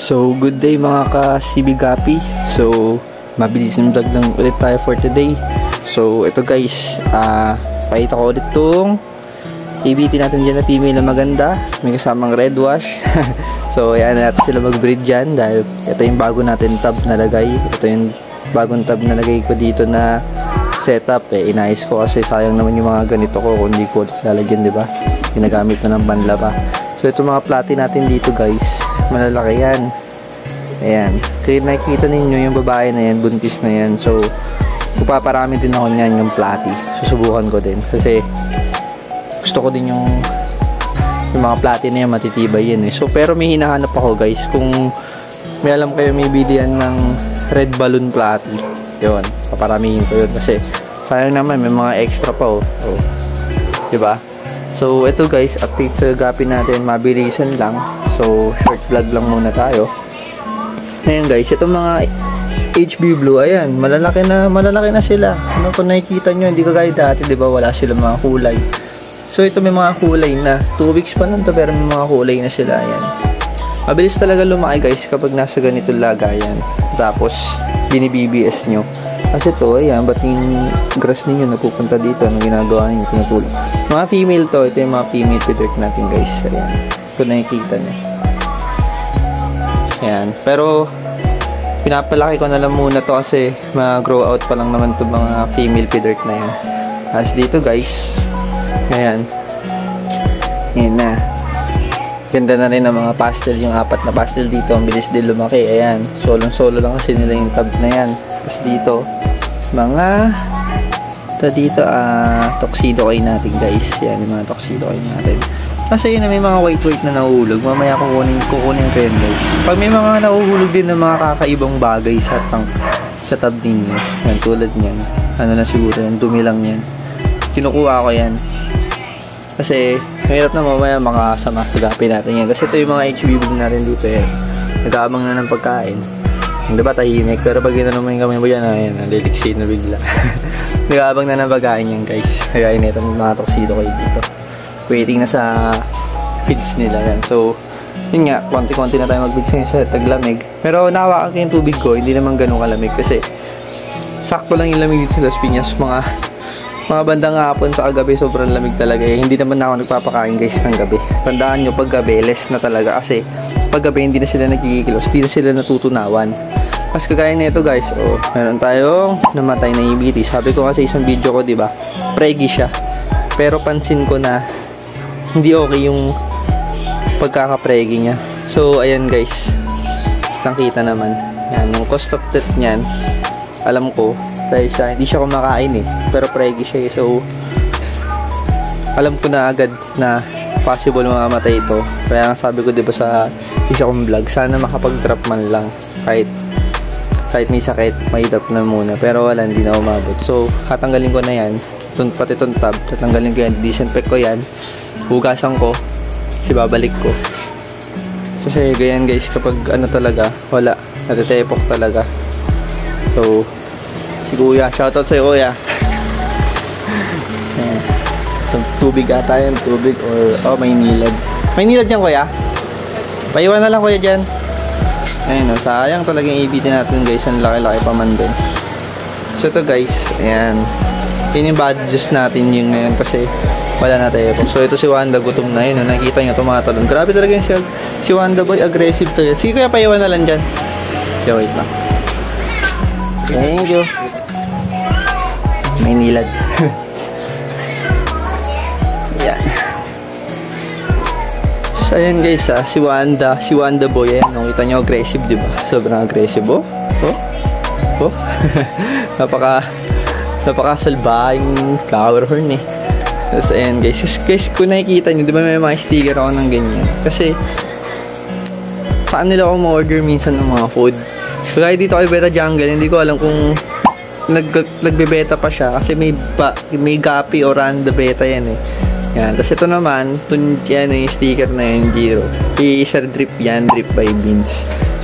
So, good day mga ka-CBGapi. So, mabilis yung vlog ng ulit tayo for today. So, ito guys, pakita ko ulit itong ABT natin dyan na female na maganda. May kasamang red wash. So, ayan natin sila mag-breed dyan dahil ito yung bago natin tab na lagay. Ito yung bagong tab na lagay ko dito na setup. Inayos ko kasi sayang naman yung mga ganito ko kung hindi ko lalagyan, diba? Ginagamit na ng panlaba. So, ito mga platy natin dito guys. Malalaki yan. Ayan. Kaya nakikita ninyo yung babae na yan, buntis na yan. So, pupaparami din ako niyan yung platy. Susubukan ko din. Kasi, gusto ko din yung mga platy na yan, matitibay yan eh. So, pero may hinahanap ako guys. Kung may alam kayo, may bilihan ng red balloon platy. Yun. Paparamihin ko yun. Kasi, sayang naman, may mga extra pa oh. Oh. Diba? So, ito guys, update sa gapi natin. Mabilisan lang. So, short vlog lang muna tayo. Ayan guys, itong mga HB Blue, ayan, malalaki na sila. Ano kung nakikita nyo, hindi kagaya dati, diba, wala sila mga kulay. So, ito may mga kulay na. 2 weeks pa nun to, pero may mga kulay na sila, ayan. Mabilis talaga lumaki guys kapag nasa ganitong lagayan. Tapos, binibibs nyo. Kasi to, ayan, ba't yung grass ninyo napupunta dito? Anong ginagawa nyo? Tinutulog. Mga female to, ito yung mga female pidrick natin guys. Ayan. Kung nakikita nyo. Ayan. Pero, pinapalaki ko na lang muna to kasi mag-grow out pa lang naman to mga female pidrick na yan. As dito guys. Ayan. Ayan na. Ganda na rin ang mga pastel. Yung 4 na pastel dito. Ang bilis din lumaki. Ayan. Solo lang kasi nila yung tab na yan. Tapos dito, mga dito, tuxedo kayo natin guys. Yan, yung mga tuxedo kayo natin. Kasi yun na may mga white na nahuhulog. Mamaya kukunin ko yan guys. Pag may mga nahuhulog din ng mga kakaibang bagay sa tab ninyo. Yan, tulad nyan. Ano na siguro yan, dumi lang yan. Kinukuha ko yan. Kasi, mahirap na mamaya makasama sa gapi natin yan. Kasi ito yung mga HB boom natin dito yan. Nag-aabang na ng pagkain. Diba tahimik? Pero pag ginanong mo yung kamay mo yan, ayan, naliliksin na bigla. Nag-aabang na ng pagkain yan guys. Kaya ito mga tuxedo kayo dito. Waiting na sa feeds nila yan. So, yun nga, konti-konti na tayo mag-feeds ngayon sa taglamig. Pero nahawakan ko yung tubig ko, hindi naman ganun kalamig kasi sakto lang yung lamig dito sa Las Piñas. Mga bandang hapon sa kagabi, sobrang lamig talaga eh. Hindi naman ako nagpapakain guys ng gabi. Tandaan nyo, pag gabi, less na talaga kasi pag gabi hindi na sila nagkikilos, hindi na sila natutunawan. Mas kagaya na ito guys, oh, meron tayong namatay na EBT. Sabi ko kasi isang video ko, diba, preggy siya. Pero pansin ko na hindi okay yung pagkaka-preggy niya. So, ayan guys, nakita naman. Yan, yung cost of death niyan, alam ko, dahil siya, hindi siya kumakain eh. Pero preggy siya eh. So, alam ko na agad na possible mamamatay ito. Kaya nga sabi ko diba sa isa kong vlog, sana makapag-drop man lang. Kahit may sakit, may drop na muna. Pero wala, hindi na umabot. So, tatanggalin ko na yan. Pati itong tab, tatanggalin ko yan. Disinfect ko yan. Hugasan ko. Kasi babalik ko. Kasi ganyan guys, kapag ano talaga, wala. Natetepok talaga. So, si Kuya, shoutout sa'yo Kuya. Tubig ata yan, tubig or may nilad. May nilad yan Kuya? Paiwan na lang Kuya dyan. Ayun o, sayang talaga yung ABT natin guys. Ang laki-laki pa man din. So ito guys, ayan. Yun yung badges natin yung ngayon kasi wala na tayo. So ito si Wanda, gutom na yun. Nakikita nyo tumatalon. Grabe talaga yung si Wanda boy, aggressive talaga. Sige Kuya, paiwan na lang dyan. Okay, wait lang. Thank you. May nilad. Yan. So ayan guys si Wanda boy, ayan, nakita nyo aggressive diba? Sobrang aggressive oh. Napaka-salbahing flower horn eh. Tapos ayan guys, kung nakikita nyo diba may mga sticker ako ng ganyan. Kasi saan nila ako ma-order minsan ng mga food. So kaya dito kay Beta Jungle, hindi ko alam kung nagbebeta pa siya kasi may gapi or randa beta yan eh. Yan. Tapos ito naman, yan yung sticker na yan, Giro. Sir Drip yan, Drip by Beans.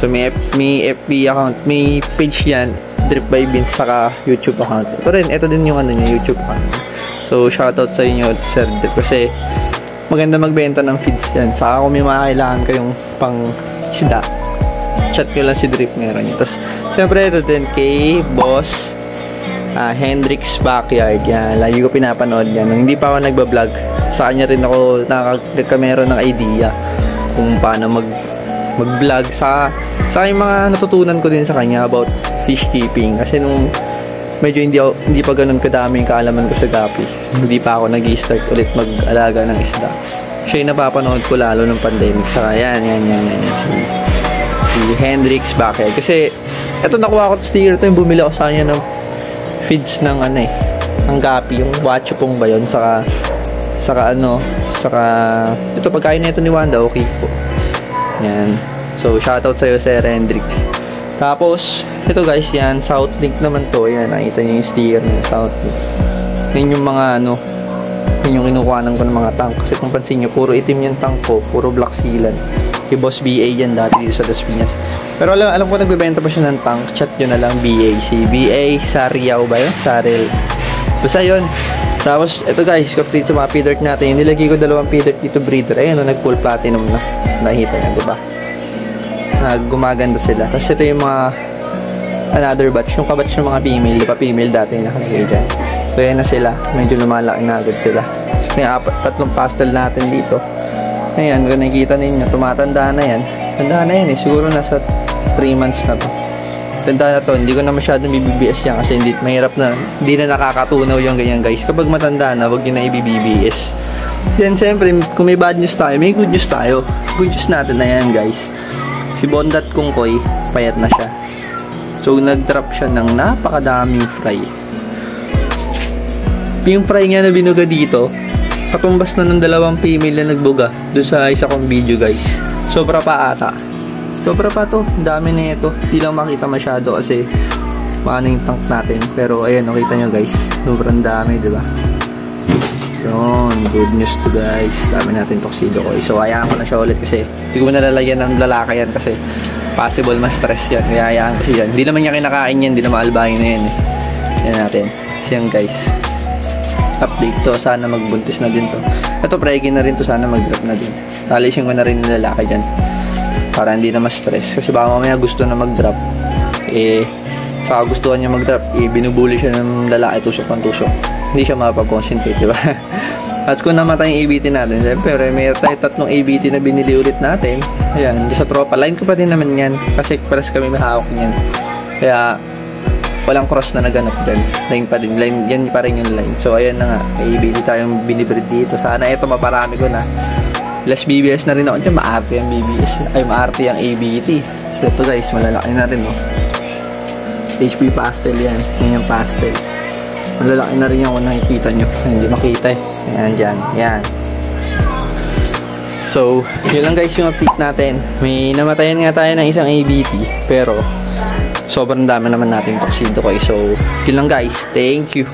So may FB account, may page yan, Drip by Beans, saka YouTube account. Ito din yung ano niya, YouTube account. So shoutout sa inyo, Sir Drip, kasi maganda magbenta ng feeds yan. Saka kung may mga kailangan kayong pang isda, chat nyo lang si Drip, meron yun. Tapos, siyempre ito din kay Boss Hendrix Backyard. Yan, lagi ko pinapanood yan. Nung hindi pa ako nagbablog, sa kanya rin ako nagkameron ng idea kung paano mag-vlog. Sa yung mga natutunan ko din sa kanya about fish keeping. Kasi nung medyo hindi pa ganun kadaming kaalaman ko sa gapi, hindi pa ako nag-i-start ulit mag-alaga ng isda. Siya yung napapanood ko lalo ng pandemic. Saka yan. Si Hendrix Backyard. Kasi, eto nakuha ko sticker to, yung bumili ako sa kanya ng feeds ng ng gapi, yung wachupong ba yun, saka ito pagkain na ito ni Wanda, okay po. Yan. So, shoutout sa'yo, Sir Hendrix. Tapos, ito guys, yan, South Link naman to. Yan, nakita nyo yung sticker ng South Link. Yan yung mga yun yung kinukuhanan ko ng mga tank. Kasi kung pansin nyo, puro itim yung tank ko, puro black sealant. Si Boss BA yan dati dito sa Las Piñas. Pero alam ko nagbebenta pa siya ng tank. Chat nyo na lang BA. Si BA Sariao ba yun? Saril. Basta yun. Tapos, ito guys, update sa mga feeder natin. Nilagay ko 2 feeder dito breeder. Ayan, nag-full platinum na. Nakita nyo, diba? Gumaganda sila. Tapos ito yung mga another batch. Yung kabatch ng mga female. Diba female dati yung nakalagay dyan. So, yan na sila. Medyo lumalaki na agad sila. So, yung 3 pastel natin dito. Ayan, kung nakikita ninyo, tumatanda na yan. Tanda na yan eh. Siguro nasa 3 months na to. Tanda na to. Hindi ko na masyadong BBBS yan kasi mahirap na. Hindi na nakakatunaw yung ganyan guys. Kapag matanda na, wag nyo na i-BBBS. Then, siyempre, kung may bad news tayo, may good news tayo. Good news natin na yan guys. Si Bondat Kungkoy, payat na siya. So, nag-drop siya ng napakadaming fry. Yung fry nga na binuga dito, katumbas na ng 2 female na nagbuga doon sa isa kong video guys. Sobra pa ata. Sobra pa to. Dami na ito. Hindi lang makita masyado kasi paano yung tank natin. Pero ayan, nakita nyo guys. Sobrang dami, diba? Yun. Good news to guys. Dami natin tuxedo ko. So, hayaan ko na siya ulit kasi hindi ko nalalagyan ng lalaki yan kasi possible ma-stress yan. Kaya hayaan ko siya yan. Hindi naman niya kinakain yan. Hindi naman albahin na yan eh. Yan natin. Siyang guys. Update to. Sana magbuntis na din to. Ito, preggy na rin to. Sana mag-drop na din. Alisin ko na rin yung lalaki dyan. Para hindi na ma-stress. Kasi baka mamaya gusto na mag-drop. Saka gustuhan niya mag-drop. Binubuli siya ng lalaki. Tusok ng tusok. Hindi siya makapag-concentrate, diba? At kung namatay yung ABT natin, siyempre, may tayo 3 ABT na binili ulit natin. Ayan, sa tropa. Line ko pa din naman yan. Kasi pares kami mahawak niyan. Kaya, walang cross na naganap dyan. Line pa din. Line, yan pa rin yung line. So, ayan na nga. May ABT tayong binibreed dito. Sana ito maparami ko na. Plus BBS na rin ako dyan. Maarte yung BBS. Ay, maarte yung ABT. So, ito guys, malalaki na rin, no? HP pastel yan. Yan yung pastel. Malalaki na rin yan kung nakikita nyo. Hindi makita eh. Ayan, dyan. Yan. So, yun lang guys yung update natin. May namatayan nga tayo ng isang ABT. Pero, sobrang dami naman natin tuxedo ko. So, yun lang guys. Thank you.